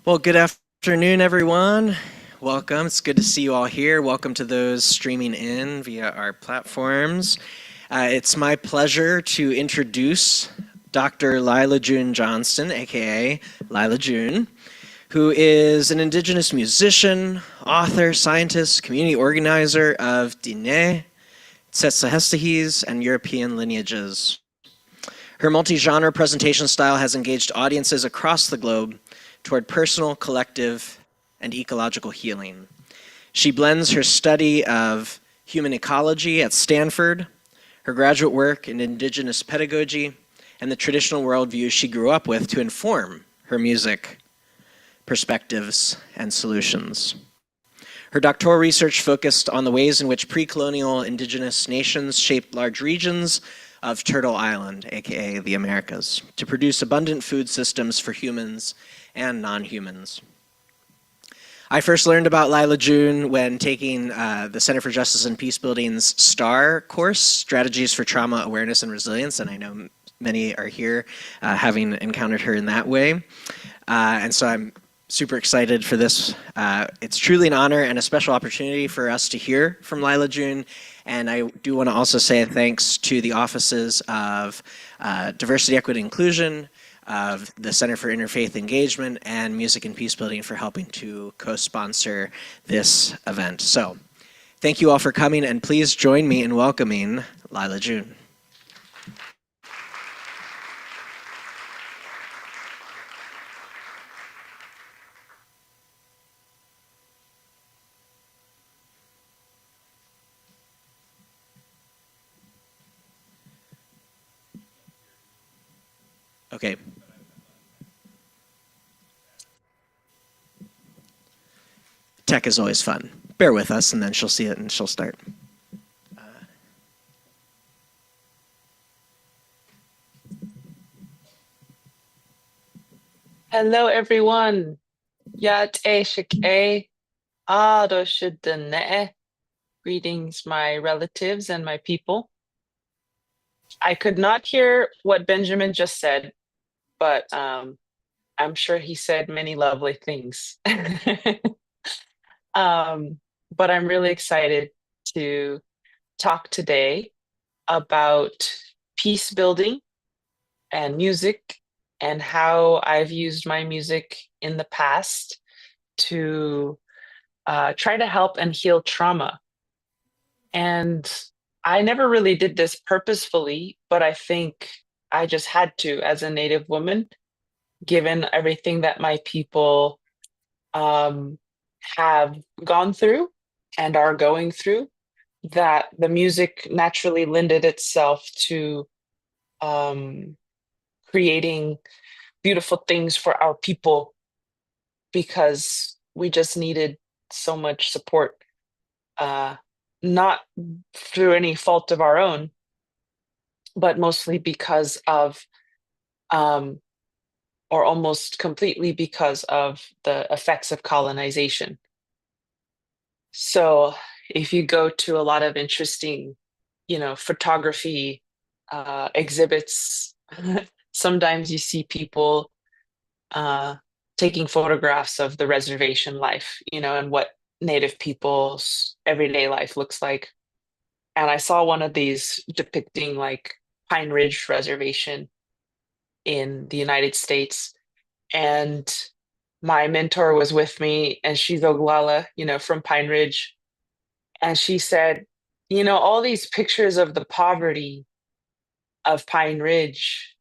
Well, good afternoon, everyone. Welcome. It's good to see you all here. Welcome to those streaming in via our platforms. It's my pleasure to introduce Dr. Lyla June Johnston, aka Lyla June, who is an Indigenous musician, author, scientist, community organizer of Diné, Tsétsêhéstâhese, and European lineages. Her multi-genre presentation style has engaged audiences across the globe toward personal, collective, and ecological healing. She blends her study of human ecology at Stanford, her graduate work in Indigenous pedagogy, and the traditional worldview she grew up with to inform her music, perspectives, and solutions. Her doctoral research focused on the ways in which pre-colonial indigenous nations shaped large regions of Turtle Island, aka the Americas, to produce abundant food systems for humans and non-humans. I first learned about Lyla June when taking the Center for Justice and Peacebuilding's STAR course, Strategies for Trauma Awareness and Resilience, and I know many are here having encountered her in that way. And so I'm super excited for this. It's truly an honor and a special opportunity for us to hear from Lyla June. And I do want to also say thanks to the offices of Diversity, Equity, Inclusion, of the Center for Interfaith Engagement, and Music and Peacebuilding for helping to co-sponsor this event. So thank you all for coming, and please join me in welcoming Lyla June. Okay. Tech is always fun. Bear with us, and then she'll see it and she'll start. Hello, everyone. Tsétsêhéstâhese, Diné. Greetings, my relatives and my people. I could not hear what Benjamin just said, but I'm sure he said many lovely things. But I'm really excited to talk today about peace building and music and how I've used my music in the past to try to help and heal trauma. And I never really did this purposefully, but I think I just had to as a Native woman, given everything that my people have gone through and are going through, that the music naturally lended itself to creating beautiful things for our people because we just needed so much support, not through any fault of our own, but mostly because of, or almost completely because of the effects of colonization. So if you go to a lot of interesting, photography exhibits, sometimes you see people taking photographs of the reservation life, and what Native people's everyday life looks like. And I saw one of these depicting like Pine Ridge Reservation in the United States. And my mentor was with me, and she's Oglala, from Pine Ridge. And she said, all these pictures of the poverty of Pine Ridge,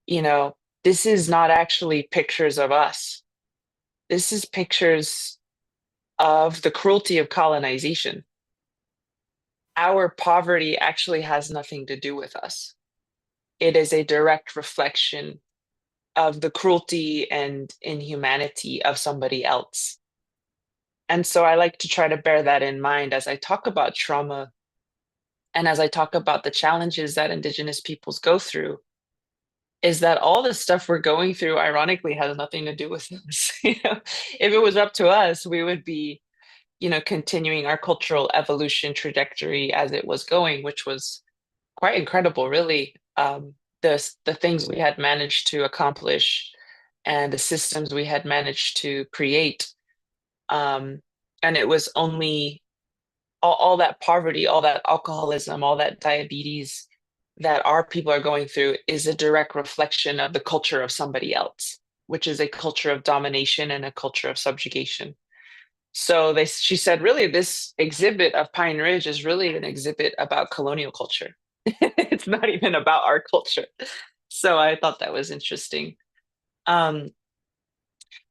this is not actually pictures of us. This is pictures of the cruelty of colonization. Our poverty actually has nothing to do with us. It is a direct reflection of the cruelty and inhumanity of somebody else. And so I like to try to bear that in mind as I talk about trauma and as I talk about the challenges that Indigenous peoples go through, is that all the stuff we're going through, ironically, has nothing to do with us. If it was up to us, we would be, continuing our cultural evolution trajectory as it was going, which was quite incredible, really. The things we had managed to accomplish and the systems we had managed to create. And it was only all that poverty, all that alcoholism, all that diabetes that our people are going through is a direct reflection of the culture of somebody else, which is a culture of domination and a culture of subjugation. So she said, really, this exhibit of Pine Ridge is really an exhibit about colonial culture. It's not even about our culture. So I thought that was interesting. Um,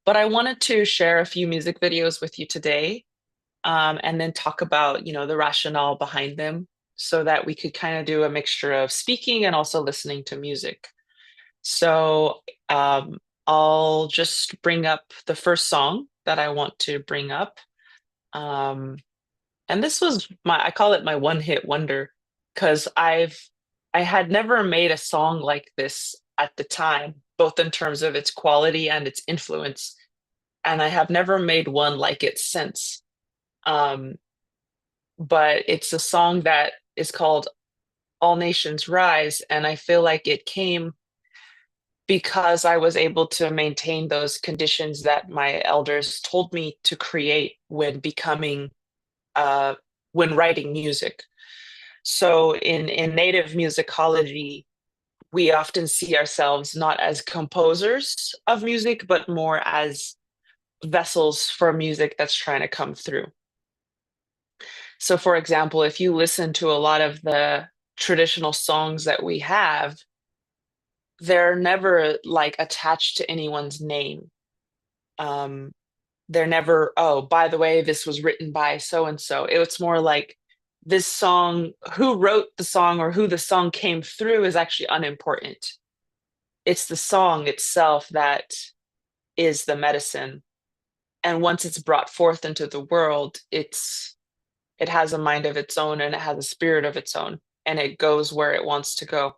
but I wanted to share a few music videos with you today, and then talk about, the rationale behind them so that we could kind of do a mixture of speaking and also listening to music. So I'll just bring up the first song that I want to bring up. And this was I call it my one hit wonder, because I had never made a song like this at the time, both in terms of its quality and its influence. And I have never made one like it since. Um, but it's a song that is called All Nations Rise. And I feel like it came because I was able to maintain those conditions that my elders told me to create uh, when writing music. So in native musicology, we often see ourselves not as composers of music, but more as vessels for music that's trying to come through. So, for example, if you listen to a lot of the traditional songs that we have, they're never like attached to anyone's name. Um, they're never, oh, by the way, this was written by so and so. It's more like this song, who wrote the song or who the song came through is actually unimportant. It's the song itself that is the medicine. And once it's brought forth into the world, it has a mind of its own and it has a spirit of its own, and it goes where it wants to go.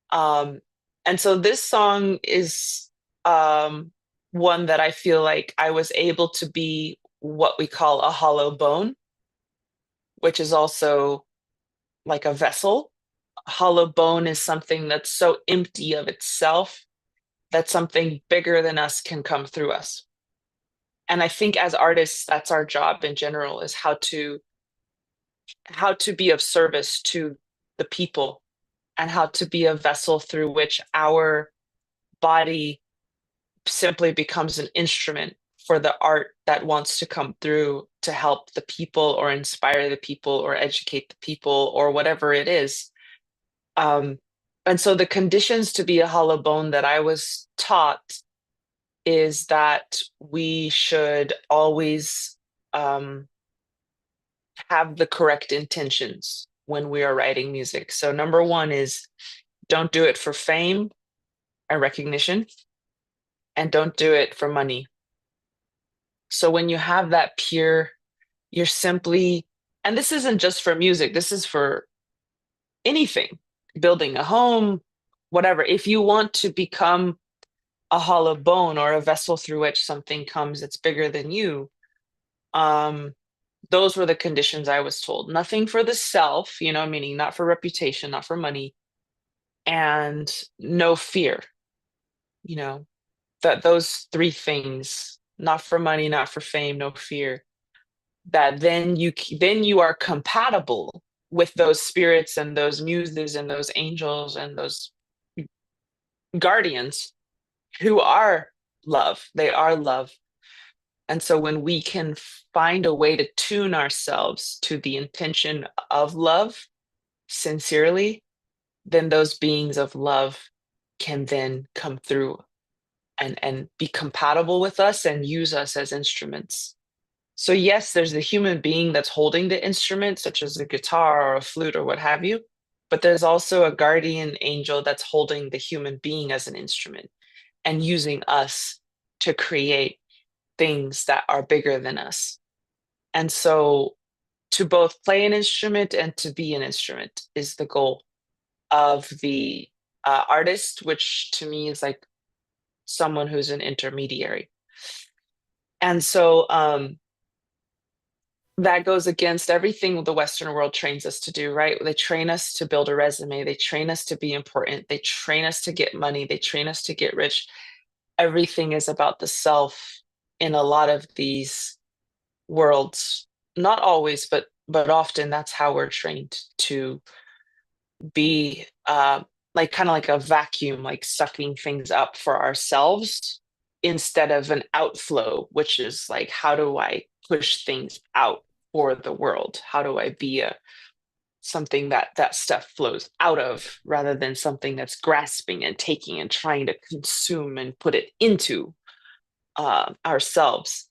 And so this song is one that I feel like I was able to be what we call a hollow bone, which is also like a vessel. A hollow bone is something that's so empty of itself that something bigger than us can come through us. And I think as artists, that's our job in general, is how to be of service to the people, and how to be a vessel through which our body simply becomes an instrument for the art that wants to come through to help the people or inspire the people or educate the people or whatever it is. And so the conditions to be a hollow bone that I was taught is that we should always have the correct intentions when we are writing music. So number one is, don't do it for fame and recognition, and don't do it for money. So when you have that pure, you're simply, and this isn't just for music, this is for anything, building a home, whatever. If you want to become a hollow bone or a vessel through which something comes that's bigger than you, those were the conditions I was told. Nothing for the self, meaning not for reputation, not for money, and no fear, that those three things, not for money, not for fame, no fear, that then you are compatible with those spirits and those muses and those angels and those guardians who are love. They are love. And so when we can find a way to tune ourselves to the intention of love sincerely, then those beings of love can then come through and be compatible with us and use us as instruments. So yes, there's the human being that's holding the instrument, such as a guitar or a flute or what have you, but there's also a guardian angel that's holding the human being as an instrument and using us to create things that are bigger than us. And so to both play an instrument and to be an instrument is the goal of the artist, which to me is like someone who's an intermediary. And so that goes against everything the Western world trains us to do, right? They train us to build a resume. They train us to be important. They train us to get money. They train us to get rich. everything is about the self in a lot of these worlds. Not always, but often that's how we're trained to be, like kind of like a vacuum, like sucking things up for ourselves instead of an outflow, which is like, how do I push things out for the world? How do I be a something that that stuff flows out of, rather than something that's grasping and taking and trying to consume and put it into ourselves.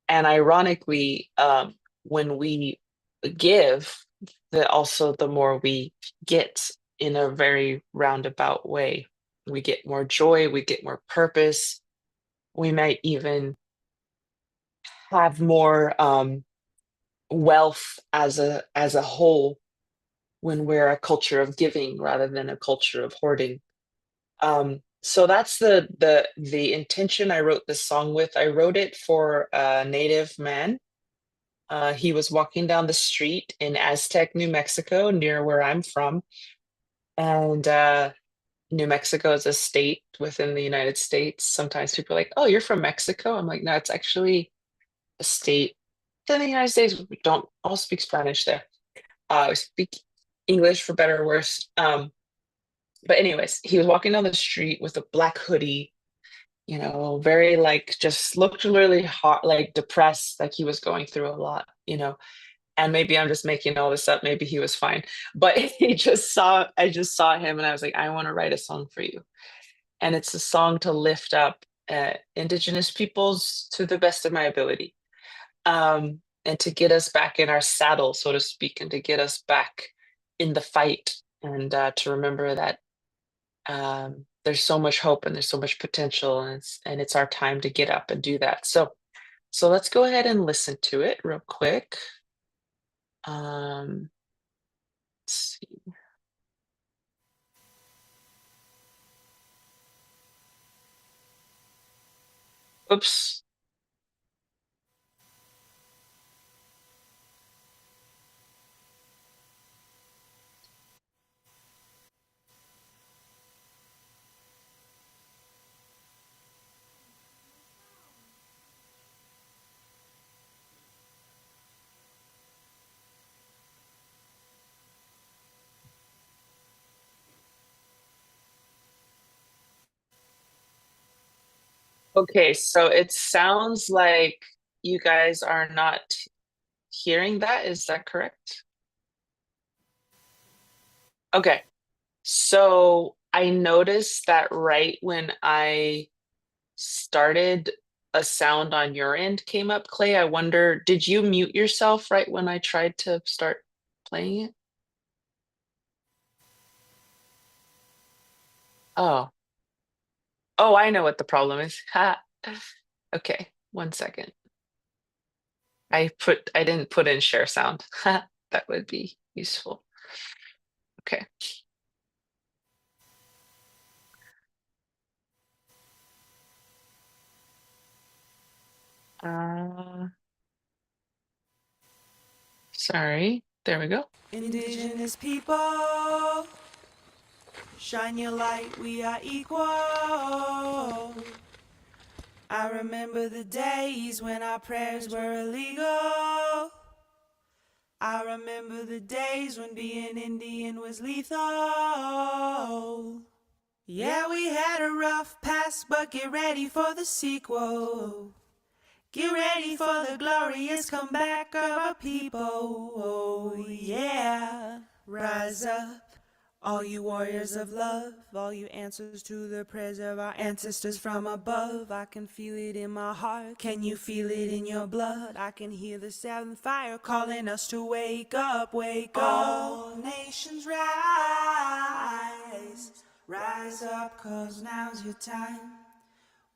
And ironically, when we give, the also the more we get in a very roundabout way. We get more joy, we get more purpose. We might even have more wealth as a whole when we're a culture of giving rather than a culture of hoarding. So that's the intention I wrote this song with. I wrote it for a native man. He was walking down the street in Aztec, New Mexico, near where I'm from. And New Mexico is a state within the United States. Sometimes people are like, "Oh, you're from Mexico?" I'm like, "No, it's actually a state in the United States. We don't all speak Spanish there. We speak English for better or worse." But anyways, he was walking down the street with a black hoodie, very like just looked really hot, like depressed, like he was going through a lot. And maybe I'm just making all this up. Maybe he was fine, but I just saw him and I was like, I want to write a song for you. And it's a song to lift up Indigenous peoples to the best of my ability, and to get us back in our saddle, so to speak, and to get us back in the fight, and to remember that there's so much hope and there's so much potential, and it's our time to get up and do that. So let's go ahead and listen to it real quick. Let's see. Oops. Okay, so it sounds like you guys are not hearing that. Is that correct? Okay. So I noticed that right when I started, a sound on your end came up, Clay. I wonder, did you mute yourself right when I tried to start playing it? Oh, oh, I know what the problem is. Ha. Okay, 1 second. I didn't put in share sound. That would be useful. Okay. Uh, Sorry. There we go. Indigenous people, shine your light, we are equal. I remember the days when our prayers were illegal. I remember the days when being Indian was lethal. Yeah, we had a rough past, but get ready for the sequel. Get ready for the glorious comeback of our people. Oh, yeah. Rise up, all you warriors of love, all you answers to the prayers of our ancestors from above. I can feel it in my heart. Can you feel it in your blood? I can hear the seventh fire calling us to wake up, wake up. All nations rise. Rise up, 'cause now's your time.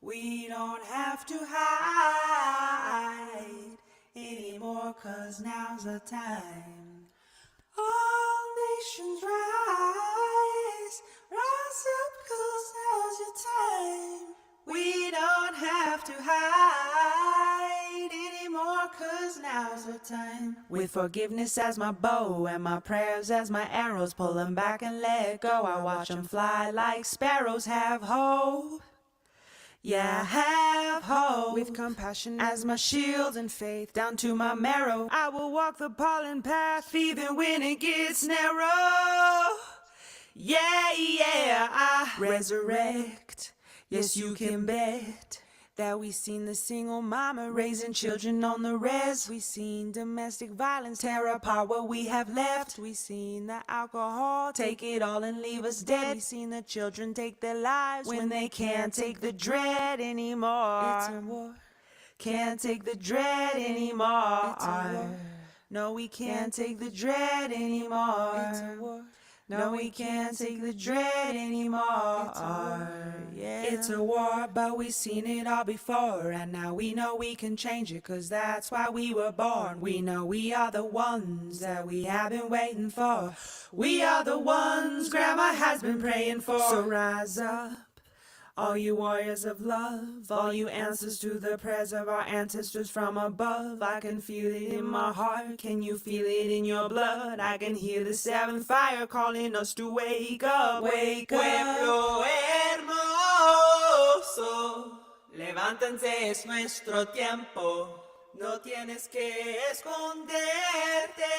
We don't have to hide anymore, 'cause now's the time. All nations rise, rise up, 'cause now's your time. We don't have to hide anymore, 'cause now's the time. With forgiveness as my bow and my prayers as my arrows, pull 'em back and let go. I watch 'em fly like sparrows, have hope. Yeah, I have hope with compassion as my shield and faith down to my marrow. I will walk the pollen path even when it gets narrow. Yeah, yeah, I resurrect. Yes, you can bet that we seen the single mama raising children on the res. We seen domestic violence tear apart what we have left. We seen the alcohol take it all and leave us dead. We seen the children take their lives when they can't take the dread anymore. It's a war. Can't take the dread anymore. It's a war. No, we can't take the dread anymore. It's a war. No, we can't take the dread anymore. It's a war, but we've seen it all before. And now we know we can change it, 'cause that's why we were born. We know we are the ones that we have been waiting for. We are the ones Grandma has been praying for. So rise up, all you warriors of love, all you answers to the prayers of our ancestors from above. I can feel it in my heart, can you feel it in your blood? I can hear the seventh fire calling us to wake up. Wake up. Pueblo hermoso, levántense, es nuestro tiempo. No tienes que esconderte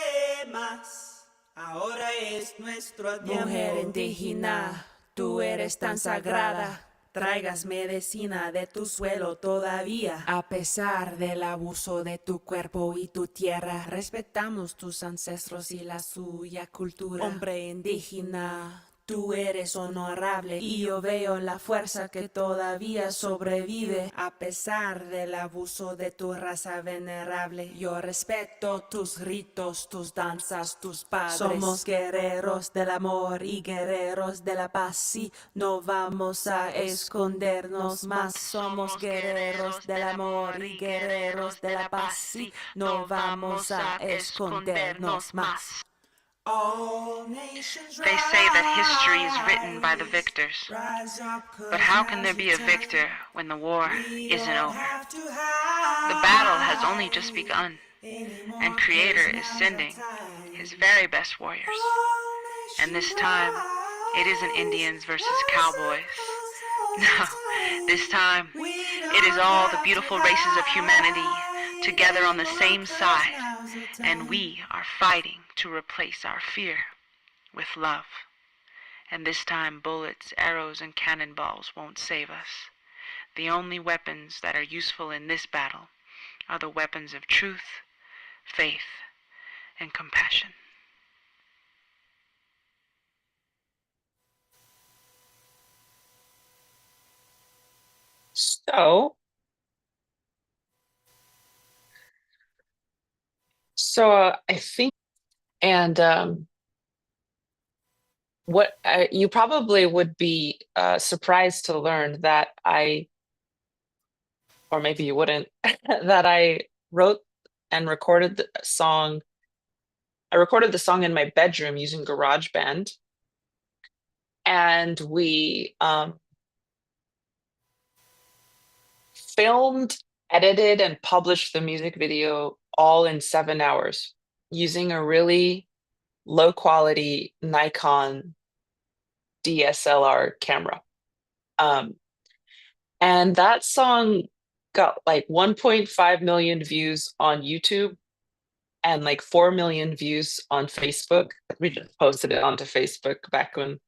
más. Ahora es nuestro tiempo. Mujer indígena, tú eres tan sagrada. Traigas medicina de tu suelo todavía. A pesar del abuso de tu cuerpo y tu tierra, respetamos tus ancestros y la suya cultura. Hombre indígena, tú eres honorable y yo veo la fuerza que todavía sobrevive. A pesar del abuso de tu raza venerable, yo respeto tus ritos, tus danzas, tus padres. Somos guerreros del amor y guerreros de la paz, sí, no vamos a escondernos más. Somos guerreros del amor y guerreros de la paz, sí, no vamos a escondernos más. They say that history is written by the victors. But how can there be a victor when the war isn't over? The battle has only just begun, and Creator is sending his very best warriors. And this time, it isn't Indians versus cowboys. No, this time, it is all the beautiful races of humanity together on the same side, and we are fighting to replace our fear with love. And this time, bullets, arrows, and cannonballs won't save us. The only weapons that are useful in this battle are the weapons of truth, faith, and compassion. So I think, and what you probably would be surprised to learn that or maybe you wouldn't, that I wrote and recorded the song. I recorded the song in my bedroom using GarageBand, and we filmed, edited, and published the music video all in 7 hours using a really low quality Nikon DSLR camera. And that song got like 1.5 million views on YouTube and like 4 million views on Facebook. We just posted it onto Facebook back when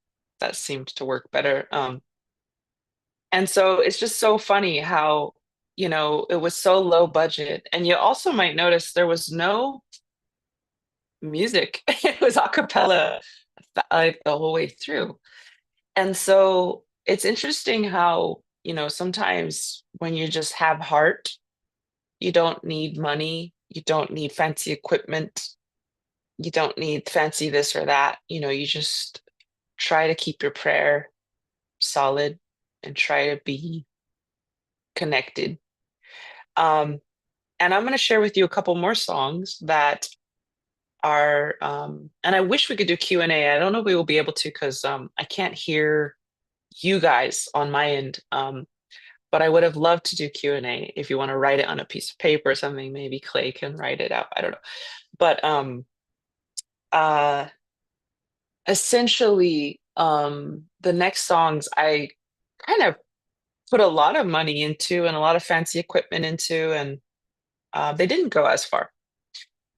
that seemed to work better. And so it's just so funny how, it was so low budget. And you also might notice there was no music. It was a cappella the whole way through. And so it's interesting how, sometimes when you just have heart, you don't need money, you don't need fancy equipment, you don't need fancy this or that. You just try to keep your prayer solid and try to be connected. And I'm going to share with you a couple more songs that are, and I wish we could do Q&A. I don't know if we will be able to because I can't hear you guys on my end. But I would have loved to do Q&A. If you want to write it on a piece of paper or something, maybe Clay can write it out. I don't know. But essentially, the next songs I kind of put a lot of money into and a lot of fancy equipment into, and they didn't go as far.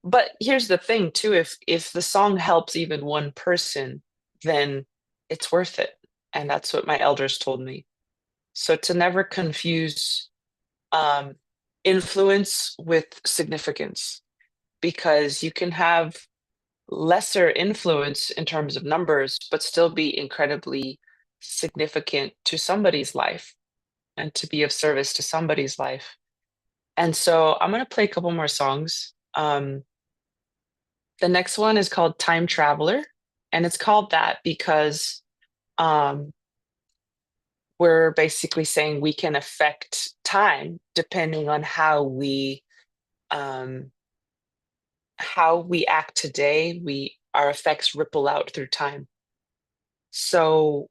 But here's the thing too, if the song helps even one person, then it's worth it. And that's what my elders told me. So to never confuse influence with significance, because you can have lesser influence in terms of numbers, but still be incredibly significant to somebody's life and to be of service to somebody's life. And so I'm going to play a couple more songs. The next one is called Time Traveler, and it's called that because we're basically saying we can affect time depending on how we act today. Our effects ripple out through time. So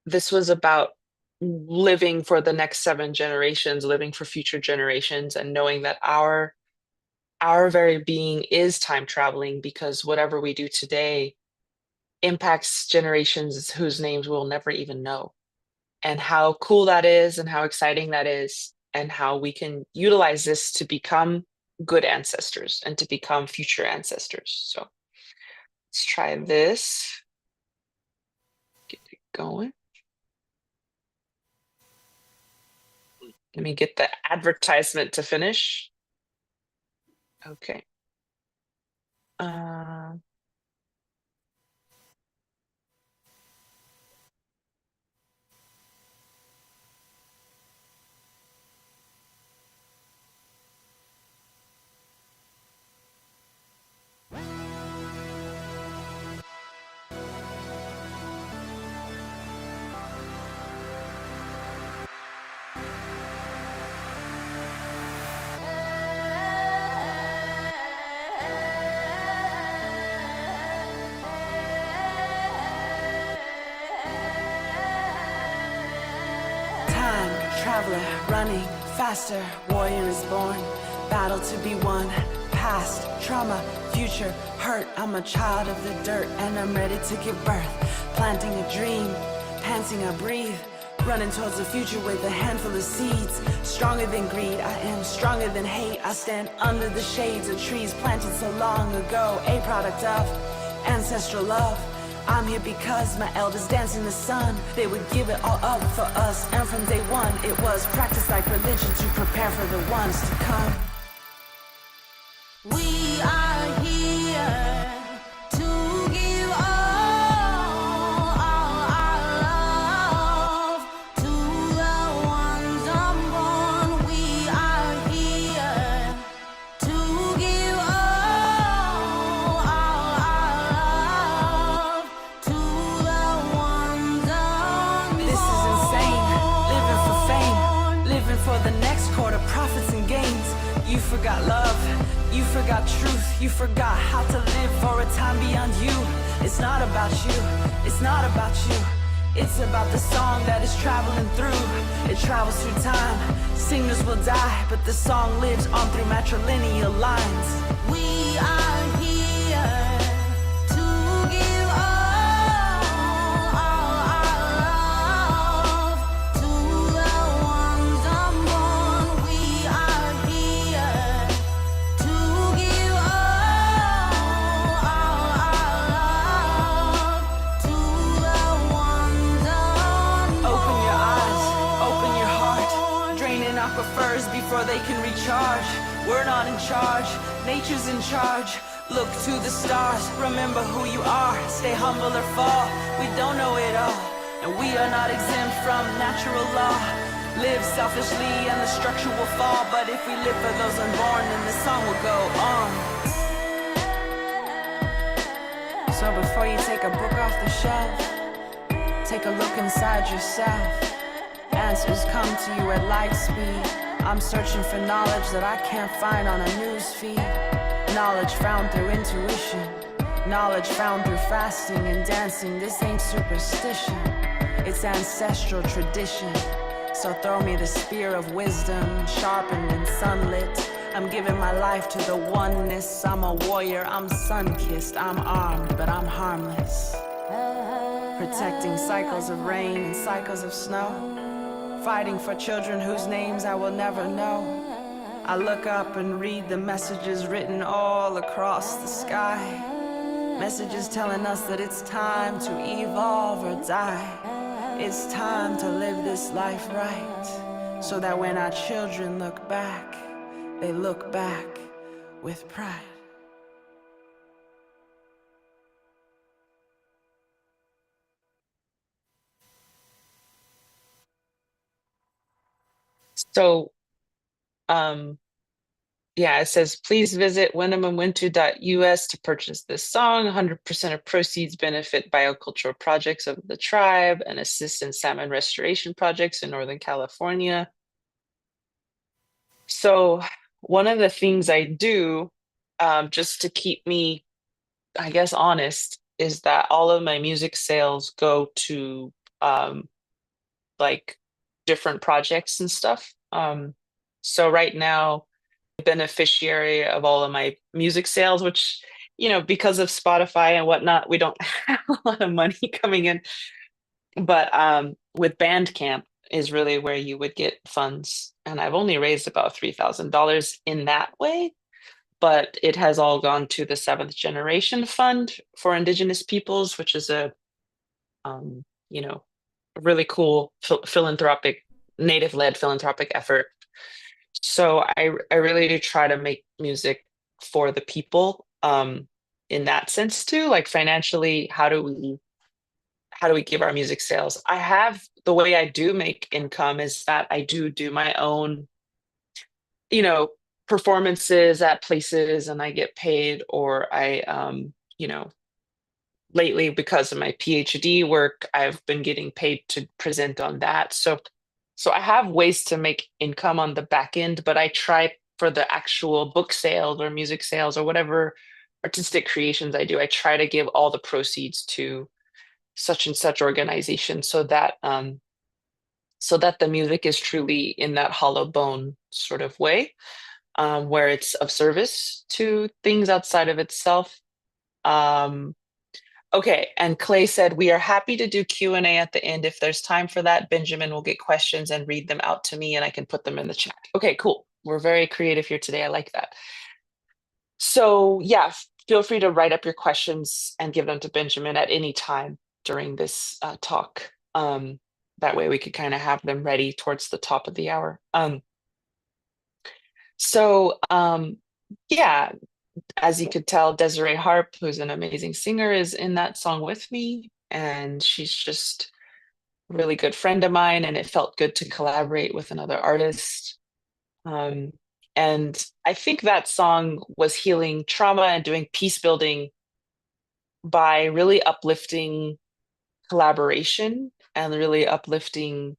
this was about living for the next 7 generations, living for future generations, and knowing that our very being is time traveling, because whatever we do today impacts generations whose names we'll never even know. And how cool that is, and how exciting that is, and how we can utilize this to become good ancestors and to become future ancestors. So let's try this. Get it going. Let me get the advertisement to finish. Okay. Traveler, running faster, warrior is born, battle to be won, past, trauma, future, hurt. I'm a child of the dirt and I'm ready to give birth, planting a dream, panting I breathe, running towards the future with a handful of seeds, stronger than greed, I am stronger than hate, I stand under the shades of trees planted so long ago, a product of ancestral love. I'm here because my elders dance in the sun. They would give it all up for us, and from day one it was practiced like religion to prepare for the ones to come. We are here to give all our love to the ones unborn. We are here to give all our love to the ones unborn. This is insane, living for fame, living for the next quarter, profits and gains. You forgot love, you forgot truth, you forgot how to live for a time beyond you. It's not about you, it's not about you. It's about the song that is traveling through. It travels through time, singers will die, but the song lives on through matrilineal lines. We are here to give all our love to the ones unborn. We are here to give all our love to the ones unborn. Open your eyes, open your heart, draining aquifers before they can recharge. We're not in charge, nature's in charge. Look to the stars, remember who you are. Stay humble or fall, we don't know it all. And we are not exempt from natural law. Live selfishly and the structure will fall. But if we live for those unborn, then the song will go on. So before you take a book off the shelf, take a look inside yourself. Answers come to you at light speed. I'm searching for knowledge that I can't find on a news feed. Knowledge found through intuition. Knowledge found through fasting and dancing. This ain't superstition, it's ancestral tradition. So throw me the spear of wisdom, sharpened and sunlit. I'm giving my life to the oneness. I'm a warrior, I'm sun-kissed. I'm armed, but I'm harmless. Protecting cycles of rain and cycles of snow. fighting for children whose names I will never know. I look up and read the messages written all across the sky. Messages telling us that it's time to evolve or die. It's time to live this life right, so that when our children look back, they look back with pride. So, yeah, it says, please visit winnemamwintu.us to purchase this song. 100% of proceeds benefit biocultural projects of the tribe and assist in salmon restoration projects in Northern California. So one of the things I do, just to keep me, I guess, honest, is that all of my music sales go to like different projects and stuff. So right now, beneficiary of all of my music sales, which, because of Spotify and whatnot, we don't have a lot of money coming in. But with Bandcamp is really where you would get funds. And I've only raised about $3,000 in that way, but it has all gone to the Seventh Generation Fund for Indigenous Peoples, which is a really cool philanthropic, native-led philanthropic effort. So I really do try to make music for the people, in that sense too. Like financially, how do we give our music sales? The way I do make income is that I do my own, performances at places and I get paid, or I lately, because of my PhD work, I've been getting paid to present on that. So I have ways to make income on the back end, but I try for the actual book sales or music sales or whatever artistic creations I do, I try to give all the proceeds to such and such organization, so that the music is truly in that hollow bone sort of way, where it's of service to things outside of itself. Okay, and Clay said, we are happy to do Q&A at the end. If there's time for that, Benjamin will get questions and read them out to me and I can put them in the chat. Okay, cool. We're very creative here today. I like that. So yeah, feel free to write up your questions and give them to Benjamin at any time during this talk. That way we could kind of have them ready towards the top of the hour. Yeah, as you could tell, Desiree Harp, who's an amazing singer, is in that song with me, and she's just a really good friend of mine, and it felt good to collaborate with another artist. And I think that song was healing trauma and doing peace building by really uplifting collaboration and really uplifting.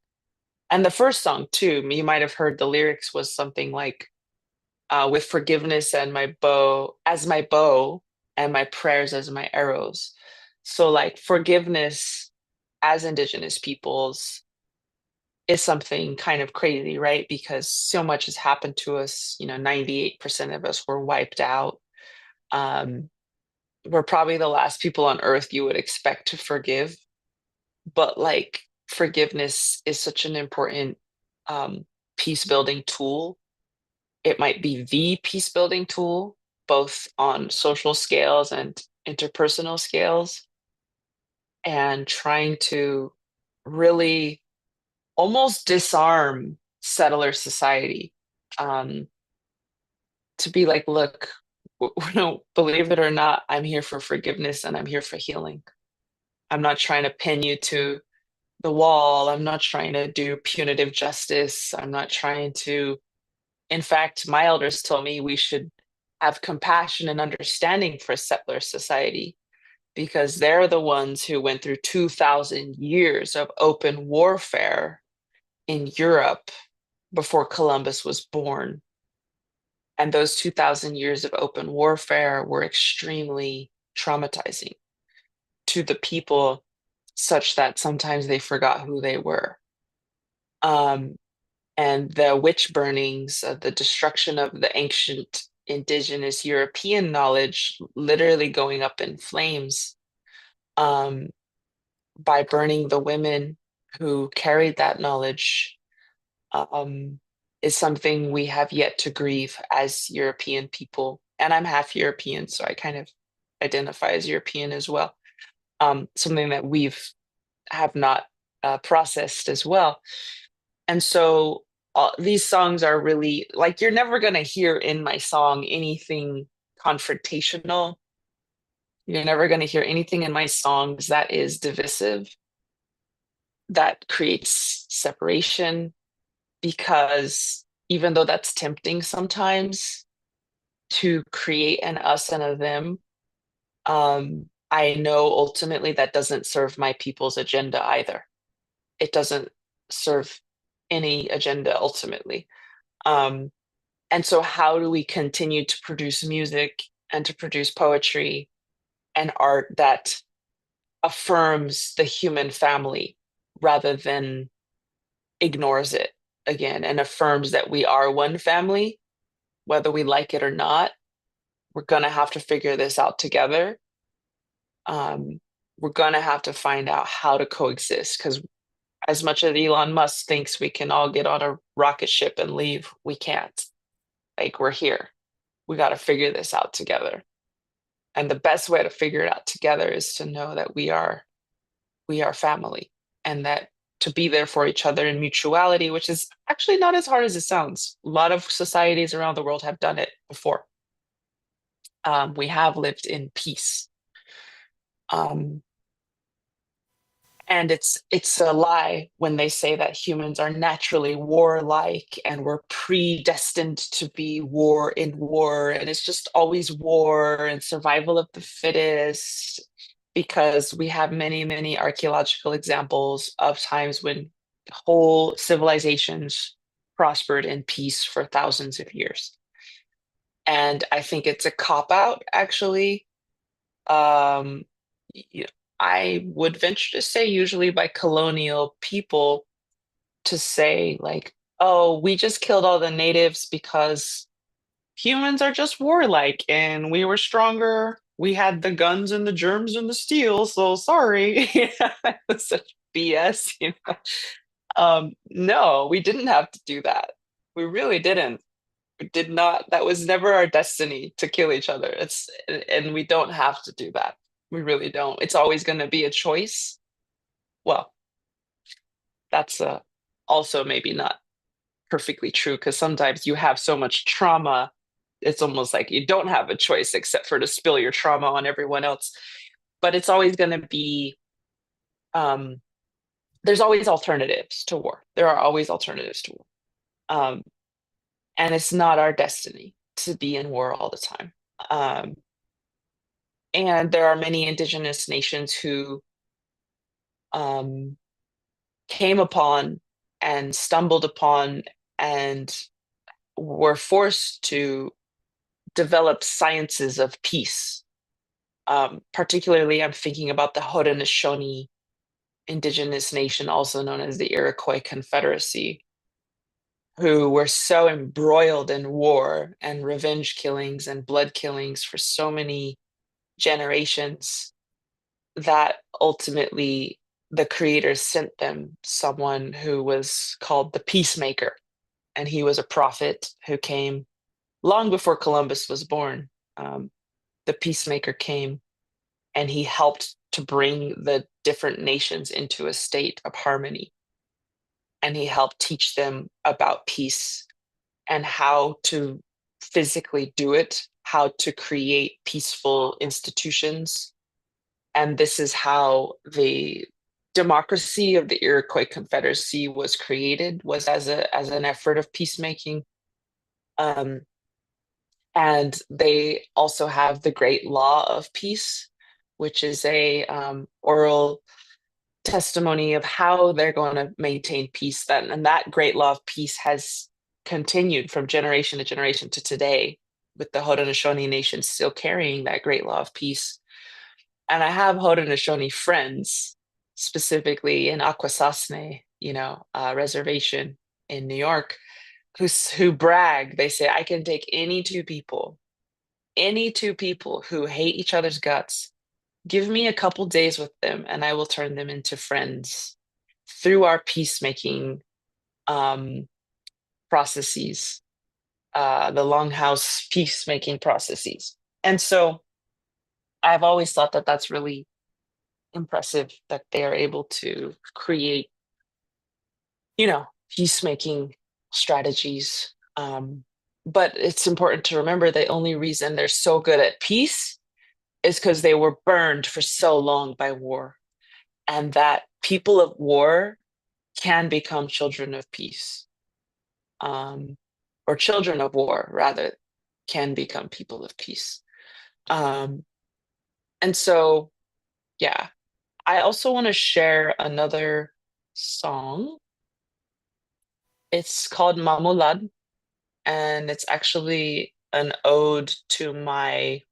And the first song too, you might have heard the lyrics was something like, with forgiveness and my bow and my prayers as my arrows. So like forgiveness as Indigenous peoples is something kind of crazy, right? Because so much has happened to us. 98% of us were wiped out. We're probably the last people on earth you would expect to forgive. But like forgiveness is such an important peace building tool. It might be the peace building tool, both on social scales and interpersonal scales, and trying to really almost disarm settler society, to be like, look, believe it or not, I'm here for forgiveness and I'm here for healing. I'm not trying to pin you to the wall. I'm not trying to do punitive justice. I'm not trying to. In fact, my elders told me we should have compassion and understanding for settler society, because they're the ones who went through 2,000 years of open warfare in Europe before Columbus was born. And those 2,000 years of open warfare were extremely traumatizing to the people, such that sometimes they forgot who they were. And the witch burnings, the destruction of the ancient Indigenous European knowledge, literally going up in flames, by burning the women who carried that knowledge, um, is something we have yet to grieve as European people. And I'm half European, so I kind of identify as European as well. Something that have not processed as well. And so these songs are really like, you're never going to hear in my song anything confrontational. You're never going to hear anything in my songs that is divisive, that creates separation, because even though that's tempting sometimes to create an us and a them, I know ultimately that doesn't serve my people's agenda either. It doesn't serve any agenda ultimately. And so how do we continue to produce music and to produce poetry and art that affirms the human family rather than ignores it again, and affirms that we are one family, whether we like it or not? We're going to have to figure this out together. We're going to have to find out how to coexist, because as much as Elon Musk thinks we can all get on a rocket ship and leave, we can't. Like, we're here. We got to figure this out together. And the best way to figure it out together is to know that we are family, and that to be there for each other in mutuality, which is actually not as hard as it sounds. A lot of societies around the world have done it before. We have lived in peace. And it's a lie when they say that humans are naturally warlike and we're predestined to be war, and it's just always war and survival of the fittest, because we have many, many archaeological examples of times when whole civilizations prospered in peace for thousands of years. And I think it's a cop-out, actually. Um, I would venture to say usually by colonial people, to say like, oh, we just killed all the natives because humans are just warlike and we were stronger. We had the guns and the germs and the steel, so sorry. It's such BS, you know. No, we didn't have to do that. We really didn't. We did not. That was never our destiny to kill each other. And we don't have to do that. We really don't. It's always going to be a choice. Well, that's also maybe not perfectly true, because sometimes you have so much trauma, it's almost like you don't have a choice except for to spill your trauma on everyone else. But it's always going to be, there's always alternatives to war. There are always alternatives to war. And it's not our destiny to be in war all the time. And there are many indigenous nations who came upon and stumbled upon and were forced to develop sciences of peace. Particularly, I'm thinking about the Haudenosaunee indigenous nation, also known as the Iroquois Confederacy, who were so embroiled in war and revenge killings and blood killings for so many generations that ultimately the creators sent them someone who was called the peacemaker. And he was a prophet who came long before Columbus was born. The peacemaker came and he helped to bring the different nations into a state of harmony. And he helped teach them about peace and how to physically do it, how to create peaceful institutions. And this is how the democracy of the Iroquois Confederacy was created, was as an effort of peacemaking. And they also have the Great Law of Peace, which is a oral testimony of how they're going to maintain peace. And that Great Law of Peace has continued from generation to generation to today, with the Haudenosaunee Nation still carrying that Great Law of Peace. And I have Haudenosaunee friends, specifically in Akwesasne, reservation in New York, who brag. They say, I can take any two people who hate each other's guts, give me a couple days with them, and I will turn them into friends through our peacemaking processes, the longhouse peacemaking processes. And so I've always thought that that's really impressive that they are able to create, peacemaking strategies. But it's important to remember the only reason they're so good at peace is because they were burned for so long by war, and that people of war can become children of peace, or children of war, rather, can become people of peace. And so, yeah, I also want to share another song. It's called Mamulad, and it's actually an ode to my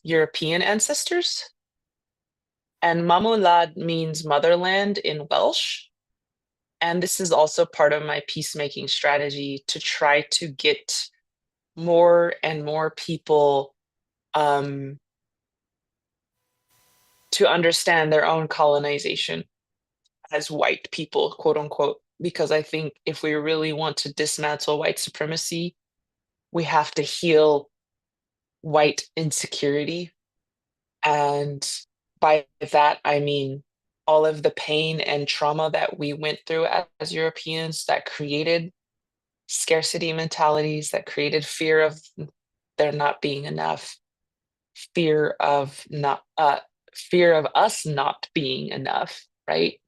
European ancestors. And Mamulad means motherland in Welsh. And this is also part of my peacemaking strategy to try to get more and more people to understand their own colonization as white people, quote unquote. Because I think if we really want to dismantle white supremacy, we have to heal white insecurity. And by that, I mean all of the pain and trauma that we went through as Europeans that created scarcity mentalities, that created fear of there not being enough, fear of us not being enough, right?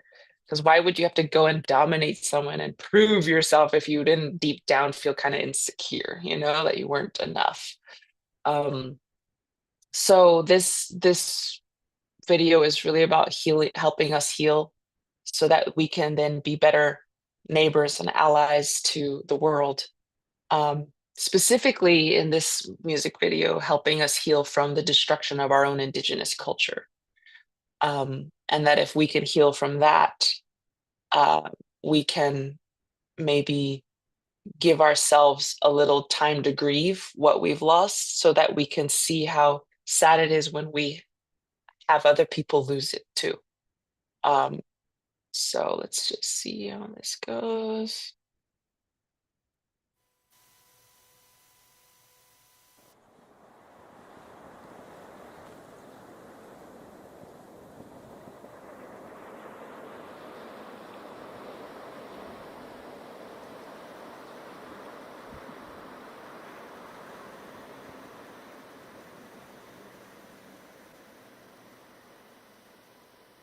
Because why would you have to go and dominate someone and prove yourself if you didn't deep down feel kind of insecure, that you weren't enough? So this video is really about helping us heal so that we can then be better neighbors and allies to the world. Specifically in this music video, helping us heal from the destruction of our own indigenous culture. And that if we can heal from that, we can maybe give ourselves a little time to grieve what we've lost so that we can see how sad it is when we have other people lose it too. So let's just see how this goes.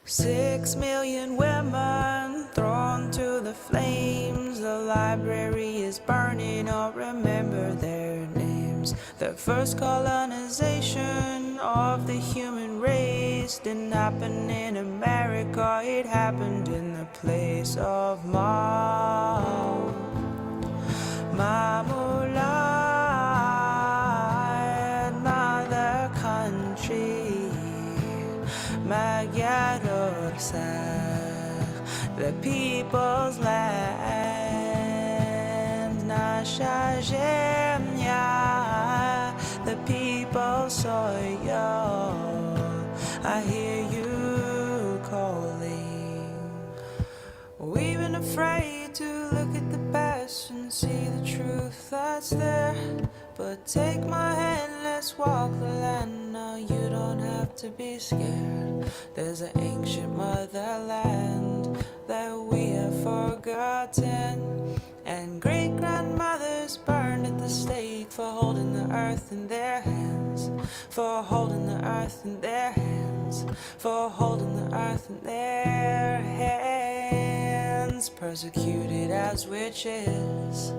Six million women thrown to the flames. The library is burning, I'll remember their names. The first colonization of the human race didn't happen in America, it happened in the place of Mamulad, mother country. The people's land, Nashajemya, the people's soil. I hear you calling. We've been afraid to look at the past and see the truth that's there. But take my hand, let's walk the land now. You don't have to be scared. There's an ancient motherland that we have forgotten. And great-grandmothers burned at the stake for holding the earth in their hands. For holding the earth in their hands. For holding the earth in their hands. Persecuted as witches,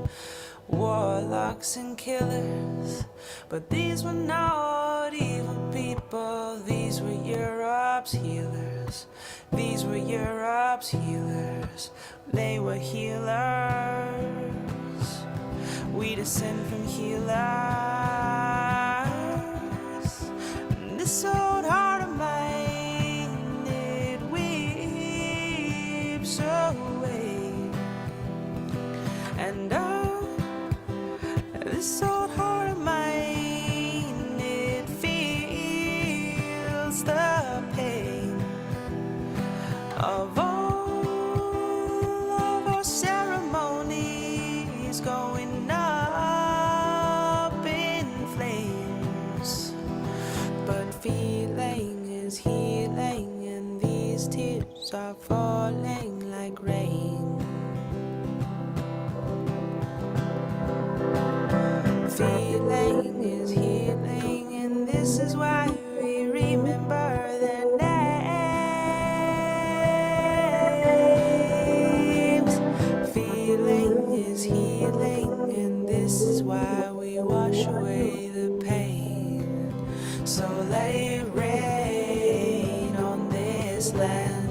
warlocks and killers, but these were not evil people. These were Europe's healers. These were Europe's healers. They were healers. We descend from healers. And this old heart of mine, it weeps away. And this old heart of mine, it feels the pain of all of our ceremonies Feeling is healing, and these tears are falling like rain. Feeling is healing, and this is why we remember their names. Feeling is healing, and this is why we wash away the pain. So let it rain on this land.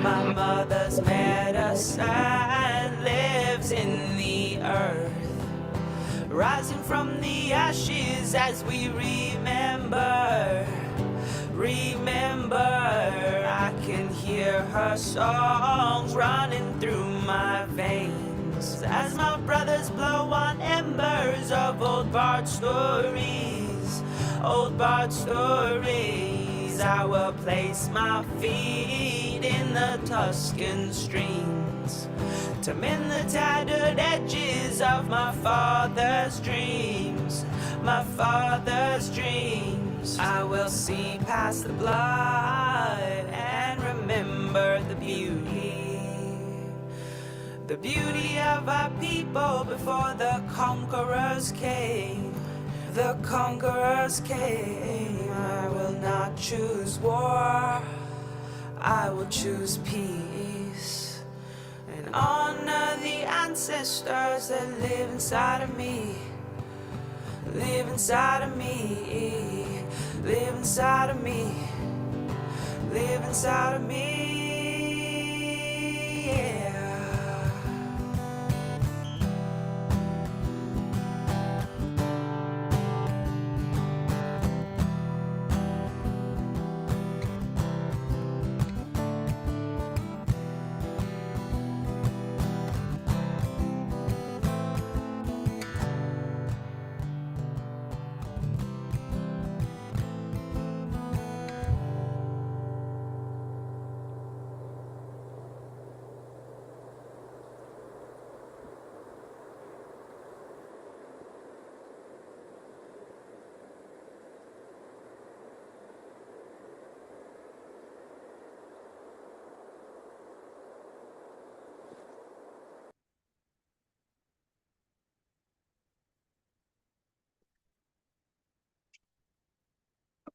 My mother's medicine lives in the earth, rising from the ashes as we remember. I can hear her songs running through my veins as my brothers blow on embers of old bard stories. I will place my feet in the Tuscan streams to mend the tattered edges of my father's dreams. I will see past the blood and remember the beauty of our people before the conquerors came. I will not choose war, I will choose peace, and honor the ancestors that live inside of me. Live inside of me. Yeah.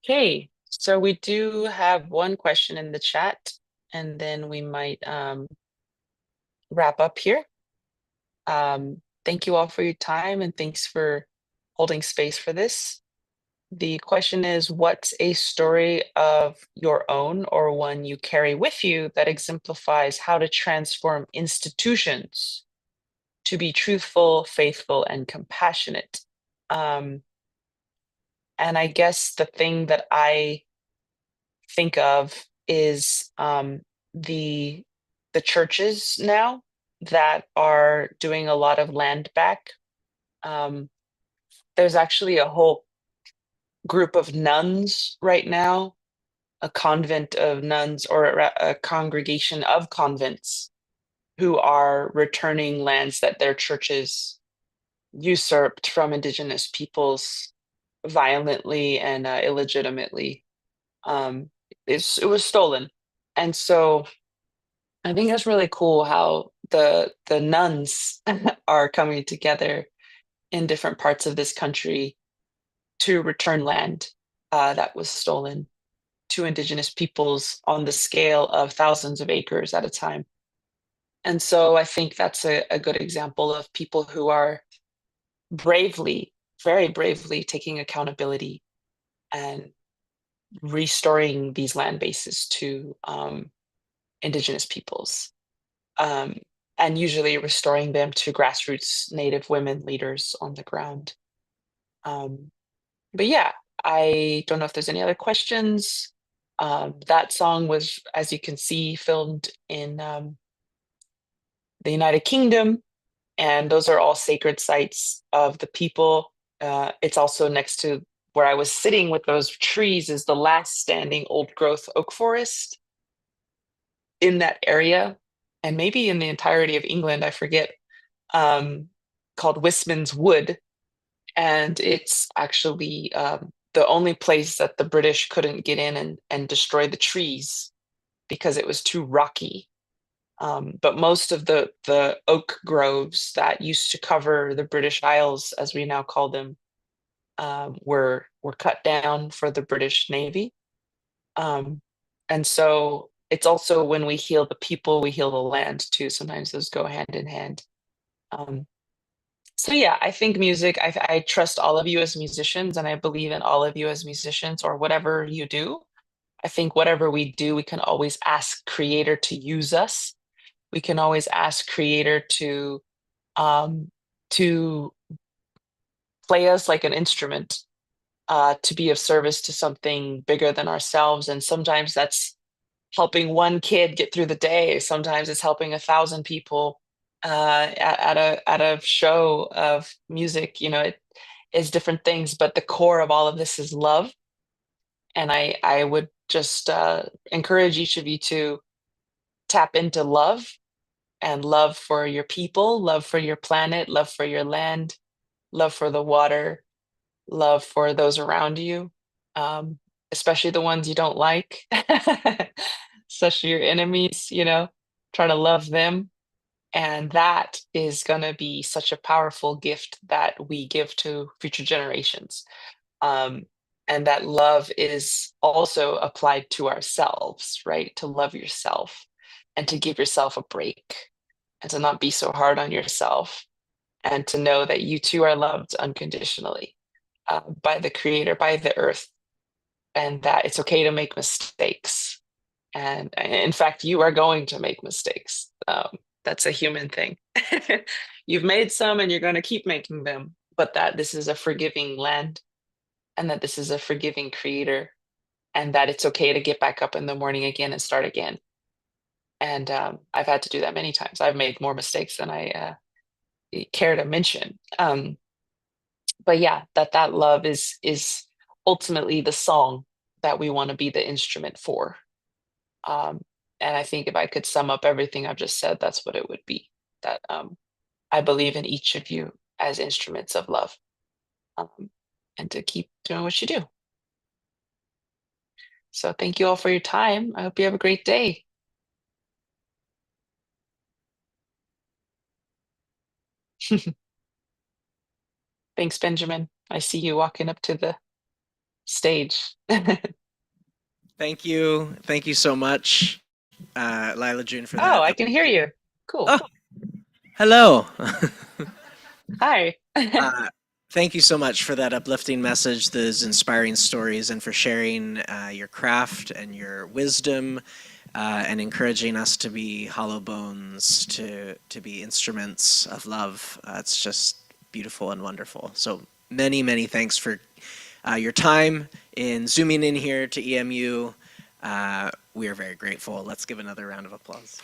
Okay, so we do have one question in the chat, and then we might wrap up here. Thank you all for your time, and thanks for holding space for this. The question is, what's a story of your own or one you carry with you that exemplifies how to transform institutions to be truthful, faithful, and compassionate? And I guess the thing that I think of is the churches now that are doing a lot of land back. There's actually a whole group of nuns right now, a convent of nuns or a congregation of convents who are returning lands that their churches usurped from Indigenous peoples violently and illegitimately. It was stolen. And so I think that's really cool how the nuns are coming together in different parts of this country to return land that was stolen to Indigenous peoples on the scale of thousands of acres at a time. And so I think that's a good example of people who are bravely, very bravely taking accountability and restoring these land bases to Indigenous peoples, and usually restoring them to grassroots Native women leaders on the ground. But yeah, I don't know if there's any other questions. That song was, as you can see, filmed in the United Kingdom, and those are all sacred sites of the people it's also next to where I was sitting with those trees is the last standing old growth oak forest in that area, and maybe in the entirety of England, I forget, called Wistman's Wood. And it's actually the only place that the British couldn't get in and destroy the trees because it was too rocky. But most of the oak groves that used to cover the British Isles, as we now call them, were cut down for the British Navy. And so it's also when we heal the people, we heal the land too. Sometimes those go hand in hand. So yeah, I think music, I trust all of you as musicians, and I believe in all of you as musicians, or whatever you do. I think whatever we do, we can always ask Creator to use us. We can always ask Creator um, to play us like an instrument, to be of service to something bigger than ourselves. And sometimes that's helping one kid get through the day. Sometimes it's helping 1,000 people at a show of music. You know, it is different things, but the core of all of this is love. And I would just encourage each of you to tap into love, and love for your people, love for your planet, love for your land, love for the water, love for those around you, um, especially the ones you don't like, especially your enemies, you know, try to love them. And that is going to be such a powerful gift that we give to future generations. Um, and that love is also applied to ourselves, right? To love yourself and to give yourself a break and to not be so hard on yourself, and to know that you too are loved unconditionally by the Creator, by the earth, and that it's okay to make mistakes. And in fact, you are going to make mistakes. That's a human thing. You've made some and you're going to keep making them, but that this is a forgiving land, and that this is a forgiving Creator, and that it's okay to get back up in the morning again and start again. And I've had to do that many times. I've made more mistakes than I care to mention. But yeah, that love is ultimately the song that we want to be the instrument for. Um, and I think if I could sum up everything I've just said, that's what it would be. That I believe in each of you as instruments of love, and to keep doing what you do. So thank you all for your time. I hope you have a great day. Thanks, Benjamin. I see you walking up to the stage. Thank you. Thank you so much, Lyla June, for Oh, that. I can hear you. Cool. Oh, hello. Hi. Thank you so much for that uplifting message, those inspiring stories, and for sharing your craft and your wisdom, and encouraging us to be hollow bones, to be instruments of love. It's just beautiful and wonderful. So many, many thanks for your time in zooming in here to EMU. We are very grateful. Let's give another round of applause.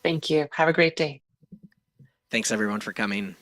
Thank you. Have a great day. Thanks everyone for coming.